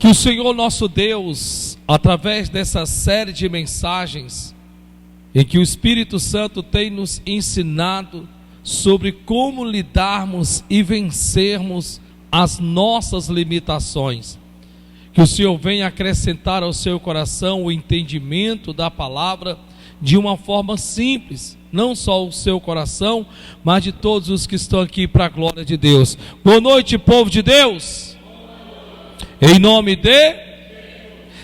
Que o Senhor nosso Deus, através dessa série de mensagens, em que o Espírito Santo tem nos ensinado sobre como lidarmos e vencermos as nossas limitações, que o Senhor venha acrescentar ao seu coração o entendimento da palavra de uma forma simples, não só o seu coração, mas de todos os que estão aqui para a glória de Deus. Boa noite, povo de Deus. Em nome de...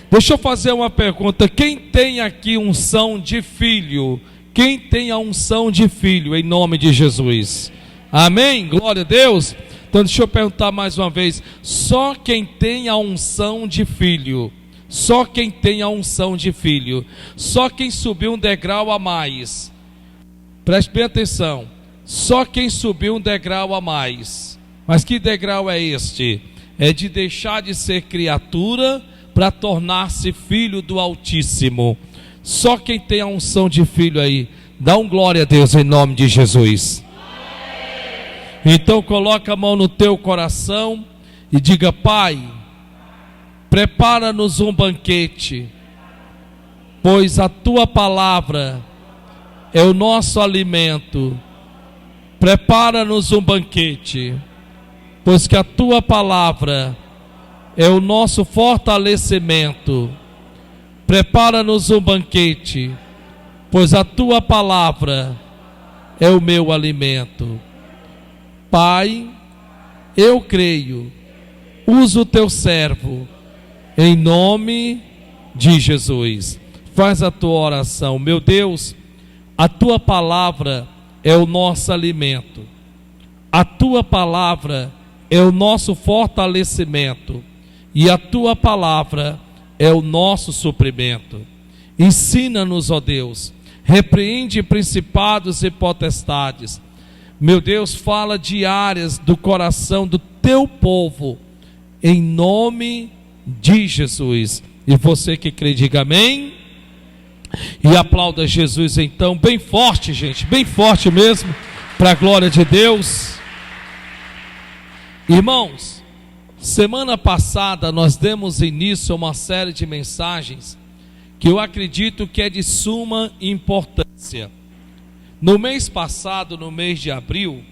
Deixa eu fazer uma pergunta. Quem tem aqui unção de filho? Quem tem a unção de filho em nome de Jesus? Amém? Glória a Deus. Então deixa eu perguntar mais uma vez. Só quem tem a unção de filho, só quem tem a unção de filho, só quem subiu um degrau a mais, preste bem atenção, só quem subiu um degrau a mais. Mas que degrau é este? É de deixar de ser criatura para tornar-se filho do Altíssimo. Só quem tem a unção de filho aí, dá um glória a Deus em nome de Jesus. Então coloca a mão no teu coração e diga: Pai, prepara-nos um banquete, pois a tua palavra é o nosso alimento. Prepara-nos um banquete, pois que a tua palavra é o nosso fortalecimento. Prepara-nos um banquete, pois a tua palavra é o meu alimento. Pai, eu creio, usa o teu servo, em nome de Jesus. Faz a tua oração. Meu Deus, a tua palavra é o nosso alimento, a tua palavra é o nosso fortalecimento, e a tua palavra é o nosso suprimento. Ensina-nos, ó Deus, repreende principados e potestades. Meu Deus, fala de áreas do coração do teu povo, em nome de Jesus. E você que crê, diga amém. E aplauda Jesus então, bem forte, gente, bem forte mesmo, para a glória de Deus. Irmãos, semana passada nós demos início a uma série de mensagens que eu acredito que é de suma importância. No mês passado, no mês de abril,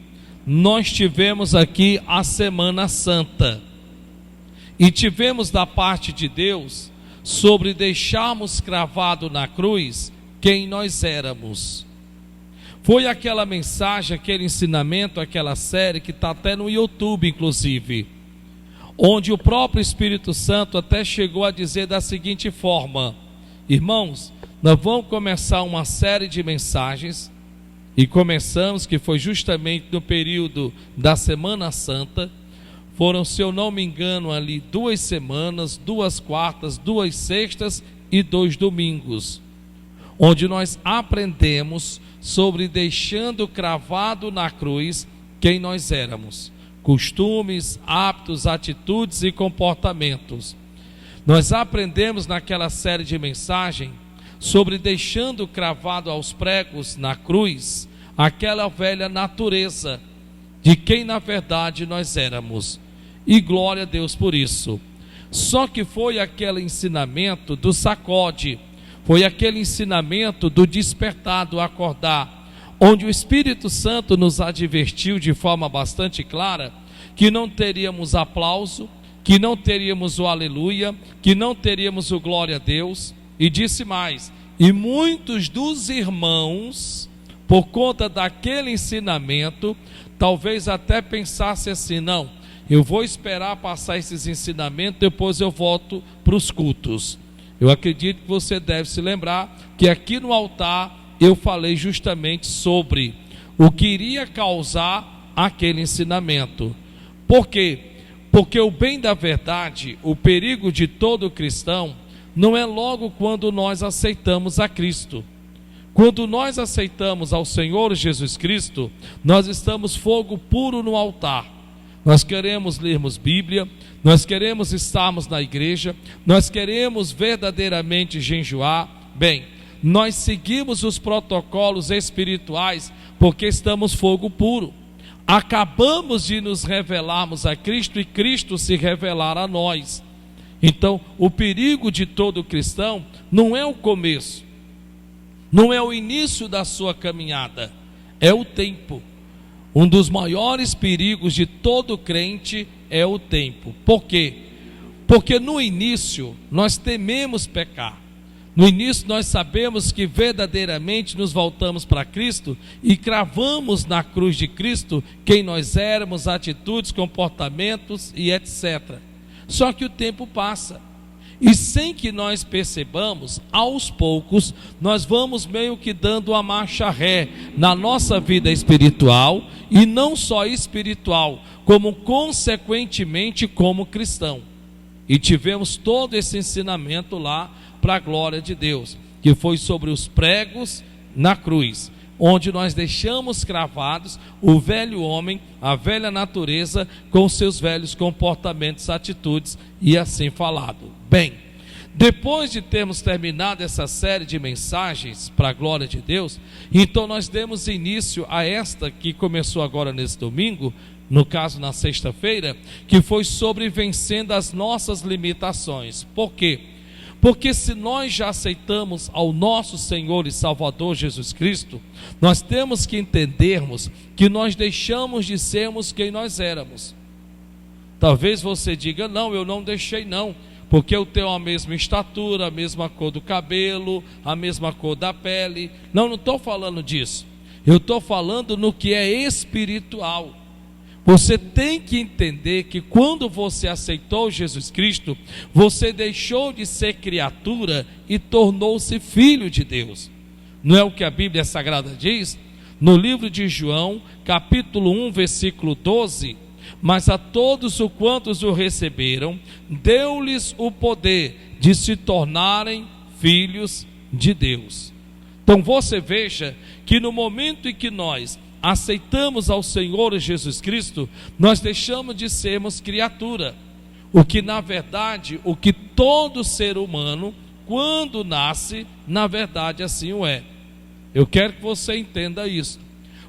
nós tivemos aqui a Semana Santa. E tivemos da parte de Deus sobre deixarmos cravado na cruz quem nós éramos. Foi aquela mensagem, aquele ensinamento, aquela série que está até no YouTube inclusive, onde o próprio Espírito Santo até chegou a dizer da seguinte forma: irmãos, nós vamos começar uma série de mensagens. E começamos, que foi justamente no período da Semana Santa. Foram, se eu não me engano, ali 2 semanas, 2 quartas, 2 sextas e 2 domingos, onde nós aprendemos sobre deixando cravado na cruz quem nós éramos, costumes, hábitos, atitudes e comportamentos. Nós aprendemos naquela série de mensagem sobre deixando cravado aos pregos na cruz aquela velha natureza de quem na verdade nós éramos, e glória a Deus por isso. Só que foi aquele ensinamento do sacode, foi aquele ensinamento do despertar, do acordar, onde o Espírito Santo nos advertiu de forma bastante clara que não teríamos aplauso, que não teríamos o aleluia, que não teríamos o glória a Deus. E disse mais: e muitos dos irmãos, por conta daquele ensinamento, talvez até pensasse assim: não, eu vou esperar passar esses ensinamentos, depois eu volto para os cultos. Eu acredito que você deve se lembrar que aqui no altar eu falei justamente sobre o que iria causar aquele ensinamento. Por quê? Porque o bem da verdade, o perigo de todo cristão, não é logo quando nós aceitamos a Cristo. Quando nós aceitamos ao Senhor Jesus Cristo, nós estamos fogo puro no altar. Nós queremos lermos Bíblia, nós queremos estarmos na igreja, nós queremos verdadeiramente jejuar. Bem, nós seguimos os protocolos espirituais porque estamos fogo puro. Acabamos de nos revelarmos a Cristo e Cristo se revelar a nós. Então, o perigo de todo cristão não é o começo, não é o início da sua caminhada, é o tempo. Um dos maiores perigos de todo crente é o tempo. Por quê? Porque no início nós tememos pecar. No início nós sabemos que verdadeiramente nos voltamos para Cristo e cravamos na cruz de Cristo quem nós éramos, atitudes, comportamentos e etc. Só que o tempo passa. E sem que nós percebamos, aos poucos, nós vamos meio que dando a marcha ré na nossa vida espiritual, e não só espiritual, como consequentemente como cristão. E tivemos todo esse ensinamento lá para a glória de Deus, que foi sobre os pregos na cruz, onde nós deixamos cravados o velho homem, a velha natureza, com seus velhos comportamentos, atitudes e assim falado. Bem, depois de termos terminado essa série de mensagens para a glória de Deus, então nós demos início a esta que começou agora nesse domingo, no caso na sexta-feira, que foi sobre vencendo as nossas limitações. Por quê? Porque se nós já aceitamos ao nosso Senhor e Salvador Jesus Cristo, nós temos que entendermos que nós deixamos de sermos quem nós éramos. Talvez você diga, não, eu não deixei não, porque eu tenho a mesma estatura, a mesma cor do cabelo, a mesma cor da pele. Não estou falando disso. Eu estou falando no que é espiritual. Você tem que entender que quando você aceitou Jesus Cristo, você deixou de ser criatura e tornou-se filho de Deus. Não é o que a Bíblia Sagrada diz? No livro de João, capítulo 1, versículo 12, mas a todos os quantos o receberam, deu-lhes o poder de se tornarem filhos de Deus. Então você veja que no momento em que nós aceitamos ao Senhor Jesus Cristo, nós deixamos de sermos criatura, o que na verdade, o que todo ser humano, quando nasce, na verdade assim o é. Eu quero que você entenda isso.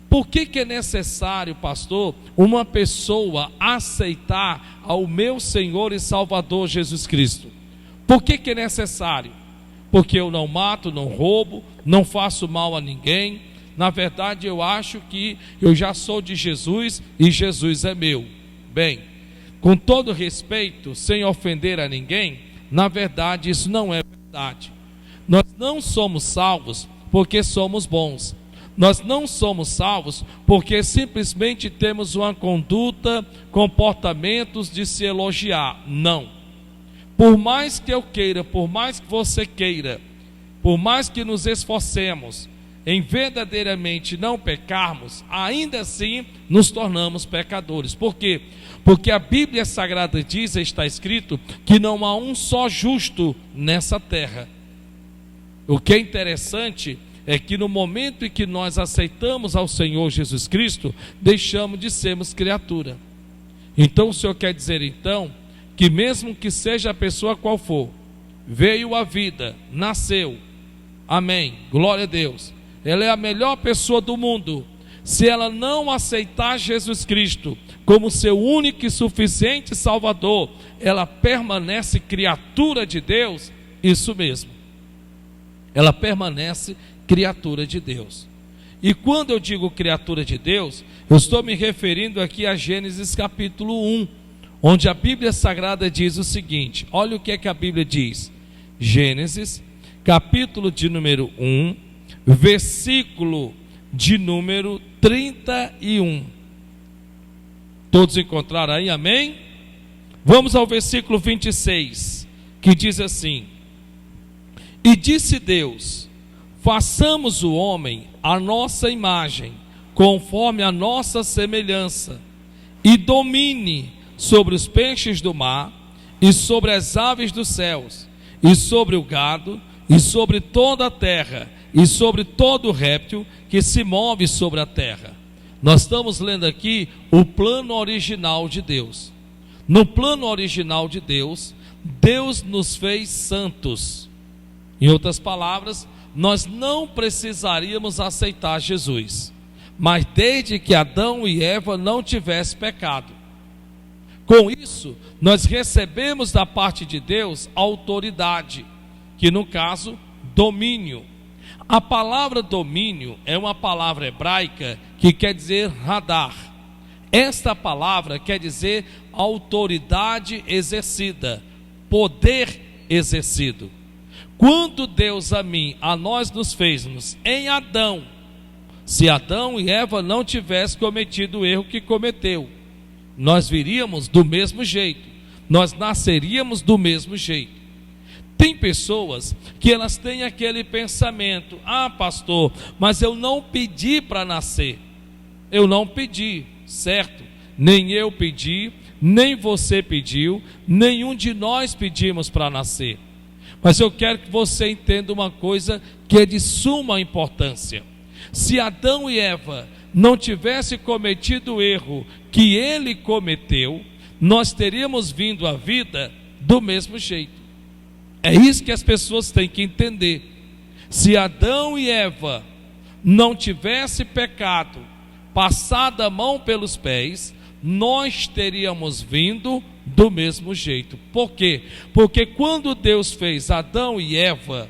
Por que é necessário, pastor, uma pessoa aceitar ao meu Senhor e Salvador Jesus Cristo? Por que é necessário? Porque eu não mato, não roubo, não faço mal a ninguém. Na verdade, eu acho que eu já sou de Jesus e Jesus é meu. Bem, com todo respeito, sem ofender a ninguém, na verdade isso não é verdade. Nós não somos salvos porque somos bons. Nós não somos salvos porque simplesmente temos uma conduta, comportamentos de se elogiar. Não. Por mais que eu queira, por mais que você queira, por mais que nos esforcemos em verdadeiramente não pecarmos, ainda assim nos tornamos pecadores. Por quê? Porque a Bíblia Sagrada diz, está escrito, que não há um só justo nessa terra. O que é interessante é que no momento em que nós aceitamos ao Senhor Jesus Cristo, deixamos de sermos criatura. Então o Senhor quer dizer então, que mesmo que seja a pessoa qual for, veio à vida, nasceu, amém, glória a Deus, ela é a melhor pessoa do mundo. Se ela não aceitar Jesus Cristo como seu único e suficiente Salvador, ela permanece criatura de Deus. Isso mesmo, ela permanece criatura de Deus. E quando eu digo criatura de Deus, eu estou me referindo aqui a Gênesis capítulo 1, onde a Bíblia Sagrada diz o seguinte. Olha o que é que a Bíblia diz. Gênesis capítulo de número 1, versículo de número 31. Todos encontraram aí, amém? Vamos ao versículo 26, que diz assim: E disse Deus, façamos o homem à nossa imagem, conforme a nossa semelhança, e domine sobre os peixes do mar, e sobre as aves dos céus, e sobre o gado, e sobre toda a terra, e sobre todo réptil que se move sobre a terra. Nós estamos lendo aqui o plano original de Deus. No plano original de Deus, Deus nos fez santos. Em outras palavras, nós não precisaríamos aceitar Jesus, mas desde que Adão e Eva não tivessem pecado. Com isso, nós recebemos da parte de Deus autoridade, que no caso, domínio. A palavra domínio é uma palavra hebraica que quer dizer radar. Esta palavra quer dizer autoridade exercida, poder exercido. Quando Deus a nós nos fez em Adão, se Adão e Eva não tivessem cometido o erro que cometeu, nós viríamos do mesmo jeito, nós nasceríamos do mesmo jeito. Tem pessoas que elas têm aquele pensamento: ah, pastor, mas eu não pedi para nascer. Eu não pedi, certo? Nem eu pedi, nem você pediu, nenhum de nós pedimos para nascer. Mas eu quero que você entenda uma coisa que é de suma importância. Se Adão e Eva não tivessem cometido o erro que ele cometeu, nós teríamos vindo à vida do mesmo jeito. É isso que as pessoas têm que entender. Se Adão e Eva não tivessem pecado, passado a mão pelos pés, nós teríamos vindo do mesmo jeito. Por quê? Porque quando Deus fez Adão e Eva,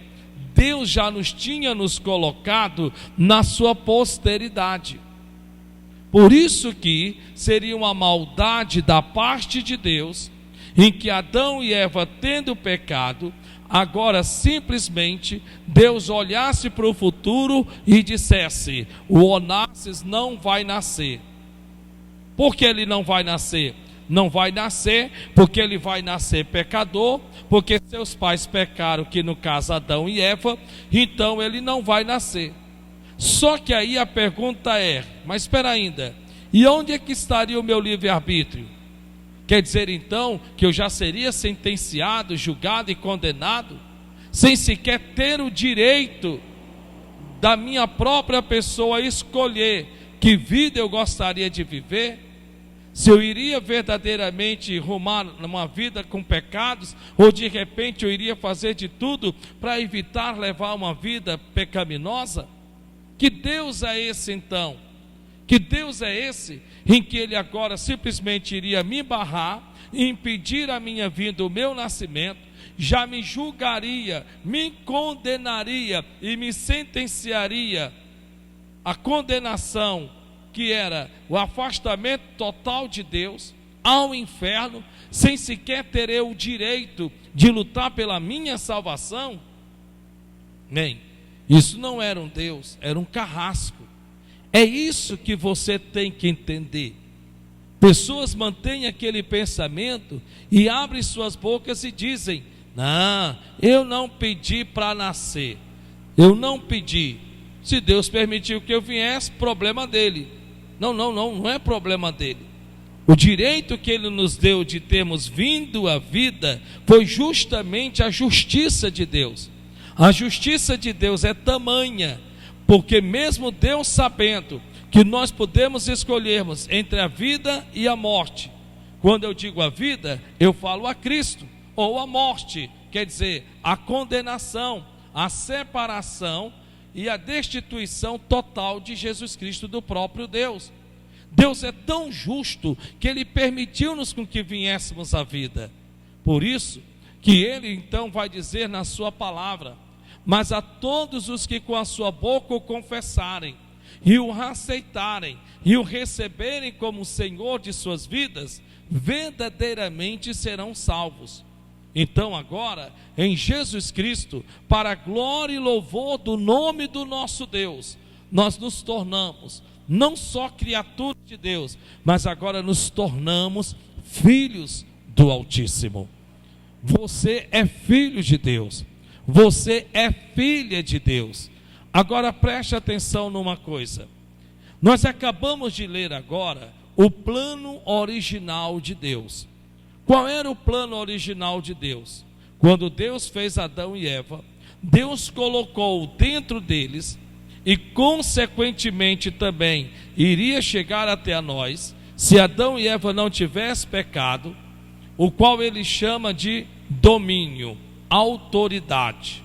Deus já tinha nos colocado na sua posteridade. Por isso que seria uma maldade da parte de Deus, em que Adão e Eva, tendo pecado, agora simplesmente Deus olhasse para o futuro e dissesse: o Onassis não vai nascer. Por que ele não vai nascer? Não vai nascer porque ele vai nascer pecador, porque seus pais pecaram, que no caso Adão e Eva, então ele não vai nascer. Só que aí a pergunta é: mas espera ainda, e onde é que estaria o meu livre-arbítrio? Quer dizer então que eu já seria sentenciado, julgado e condenado, sem sequer ter o direito da minha própria pessoa escolher que vida eu gostaria de viver? Se eu iria verdadeiramente rumar numa vida com pecados, ou de repente eu iria fazer de tudo para evitar levar uma vida pecaminosa? Que Deus é esse então? Que Deus é esse em que Ele agora simplesmente iria me barrar, impedir a minha vinda, o meu nascimento, já me julgaria, me condenaria e me sentenciaria à condenação, que era o afastamento total de Deus, ao inferno, sem sequer ter eu o direito de lutar pela minha salvação? Nem. Isso não era um Deus, era um carrasco. É isso que você tem que entender. Pessoas mantêm aquele pensamento e abrem suas bocas e dizem: não, eu não pedi para nascer, eu não pedi. Se Deus permitiu que eu viesse, problema dele. Não é problema dele. O direito que Ele nos deu de termos vindo à vida foi justamente a justiça de Deus. A justiça de Deus é tamanha, porque mesmo Deus sabendo que nós podemos escolhermos entre a vida e a morte, quando eu digo a vida, eu falo a Cristo, ou a morte, quer dizer, a condenação, a separação e a destituição total de Jesus Cristo do próprio Deus. Deus é tão justo que Ele permitiu-nos com que viéssemos à vida. Por isso que Ele então vai dizer na sua palavra: mas a todos os que com a sua boca o confessarem e o aceitarem e o receberem como Senhor de suas vidas, verdadeiramente serão salvos. Então agora, em Jesus Cristo, para a glória e louvor do nome do nosso Deus, nós nos tornamos não só criaturas de Deus, mas agora nos tornamos filhos do Altíssimo. Você é filho de Deus, você é filha de Deus. Agora preste atenção numa coisa. Nós acabamos de ler agora o plano original de Deus. Qual era o plano original de Deus? Quando Deus fez Adão e Eva, Deus colocou dentro deles, e consequentemente também iria chegar até nós, se Adão e Eva não tivessem pecado, o qual ele chama de domínio, autoridade.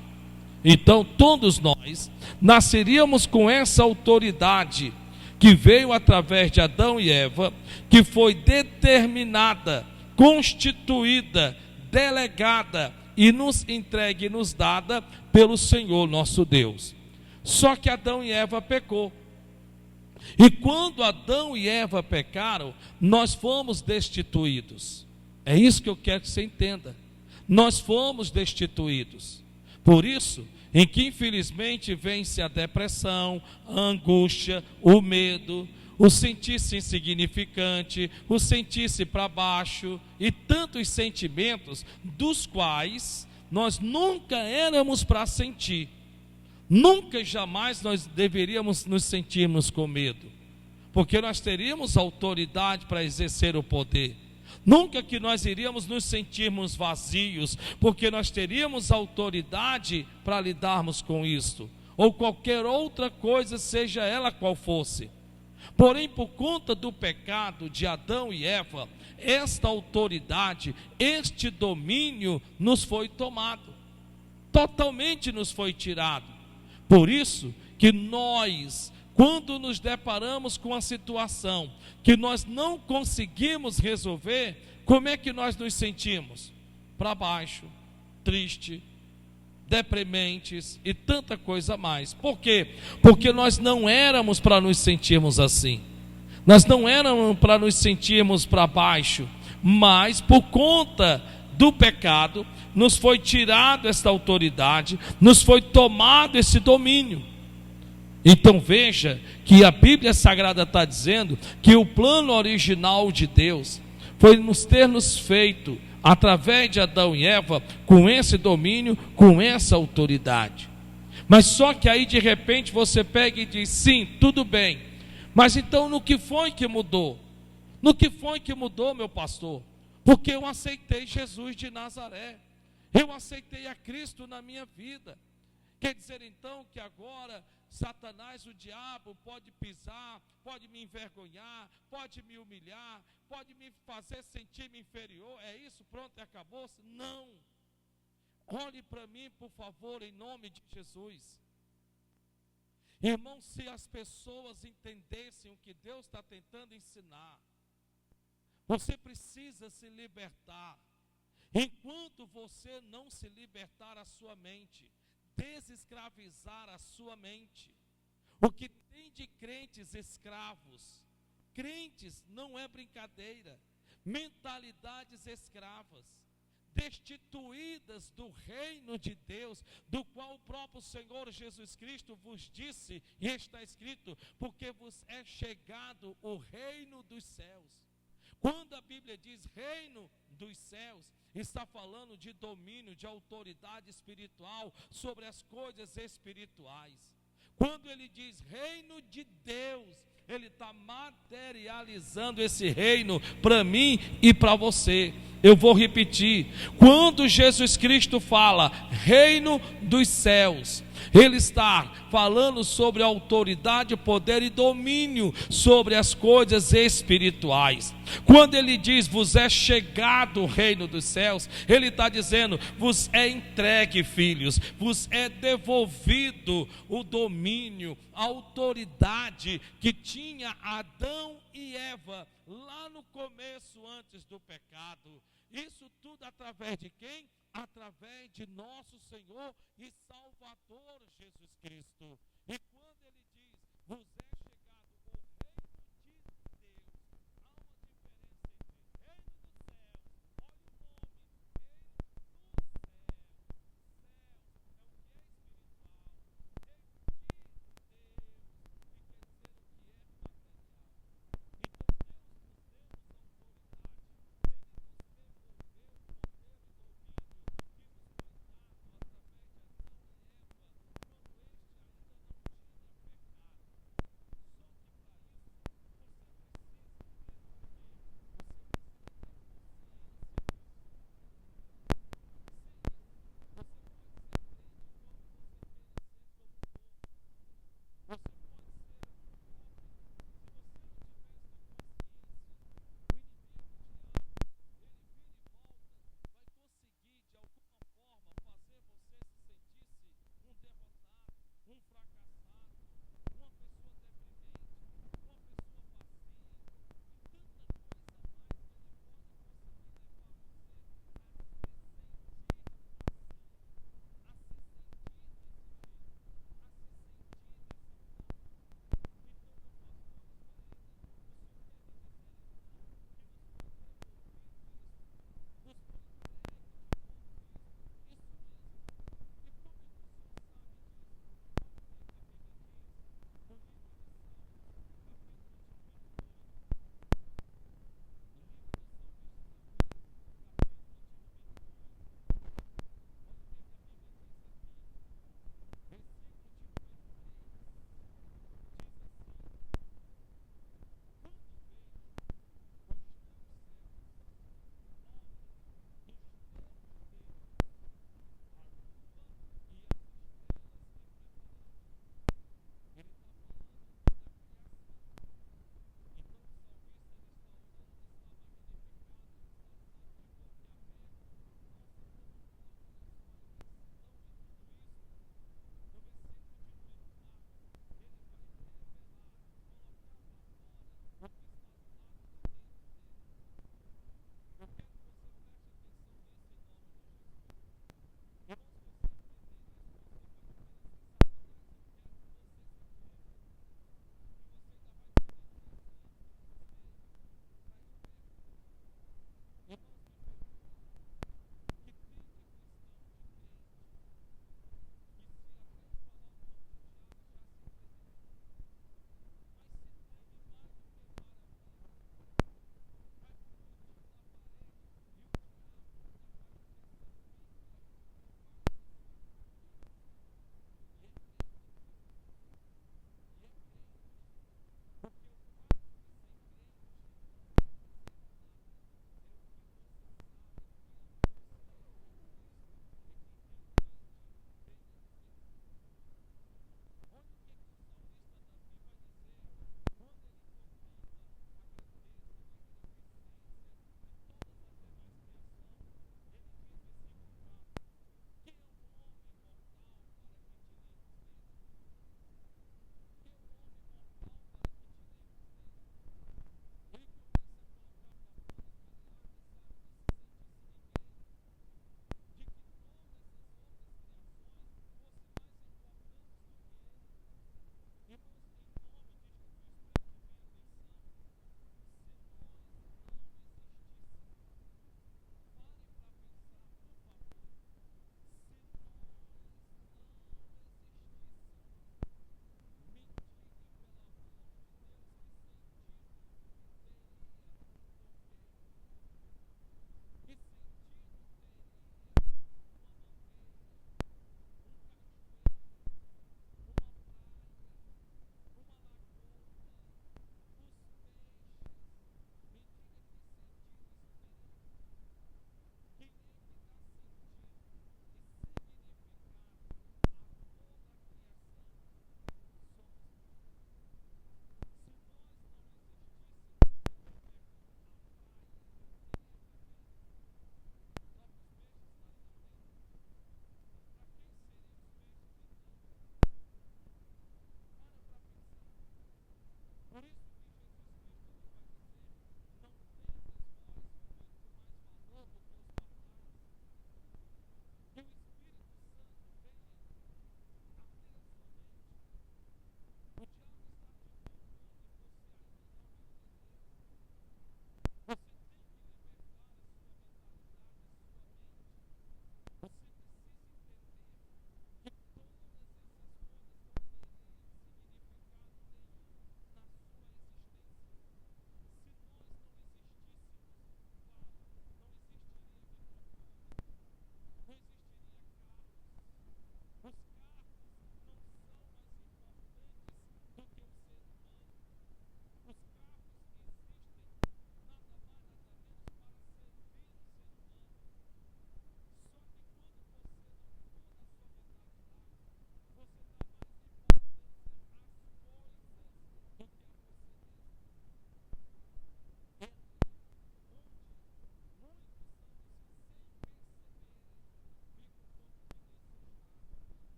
Então todos nós nasceríamos com essa autoridade que veio através de Adão e Eva, que foi determinada constituída, delegada e nos entregue e nos dada pelo Senhor nosso Deus. Só que Adão e Eva pecou. E quando Adão e Eva pecaram, nós fomos destituídos. É isso que eu quero que você entenda. Nós fomos destituídos. Por isso, em que infelizmente vence a depressão, a angústia, o medo, o sentir-se insignificante, o sentir-se para baixo e tantos sentimentos dos quais nós nunca éramos para sentir. Nunca e jamais nós deveríamos nos sentirmos com medo, porque nós teríamos autoridade para exercer o poder. Nunca que nós iríamos nos sentirmos vazios, porque nós teríamos autoridade para lidarmos com isto, ou qualquer outra coisa, seja ela qual fosse. Porém, por conta do pecado de Adão e Eva, esta autoridade, este domínio nos foi tomado, totalmente nos foi tirado. Por isso que nós, quando nos deparamos com a situação que nós não conseguimos resolver, como é que nós nos sentimos? Para baixo, triste, deprimentes e tanta coisa mais. Por quê? Porque nós não éramos para nos sentirmos assim. Nós não éramos para nos sentirmos para baixo, mas por conta do pecado, nos foi tirado esta autoridade, nos foi tomado esse domínio. Então veja que a Bíblia Sagrada está dizendo que o plano original de Deus foi nos ter nos feito, através de Adão e Eva, com esse domínio, com essa autoridade. Mas só que aí de repente você pega e diz, sim, tudo bem, mas então no que foi que mudou? No que foi que mudou, meu pastor? Porque eu aceitei Jesus de Nazaré, eu aceitei a Cristo na minha vida. Quer dizer então que agora Satanás, o diabo, pode pisar, pode me envergonhar, pode me humilhar, pode me fazer sentir-me inferior? É isso? Pronto, acabou-se? Não. Olhe para mim, por favor, em nome de Jesus. Irmão, se as pessoas entendessem o que Deus está tentando ensinar, você precisa se libertar. Enquanto você não se libertar a sua mente, desescravizar a sua mente, o que tem de crentes escravos, crentes não é brincadeira, mentalidades escravas, destituídas do reino de Deus, do qual o próprio Senhor Jesus Cristo vos disse, e está escrito, porque vos é chegado o reino dos céus. Quando a Bíblia diz reino dos céus, está falando de domínio, de autoridade espiritual sobre as coisas espirituais. Quando ele diz reino de Deus, ele está materializando esse reino para mim e para você. Eu vou repetir, quando Jesus Cristo fala reino dos céus, ele está falando sobre autoridade, poder e domínio sobre as coisas espirituais. Quando ele diz, vos é chegado o reino dos céus, ele está dizendo, vos é entregue, filhos, vos é devolvido o domínio, a autoridade que tinha Adão e Eva lá no começo, antes do pecado. Isso tudo através de quem? Através de nosso Senhor e Salvador Jesus Cristo. E quando ele diz, vos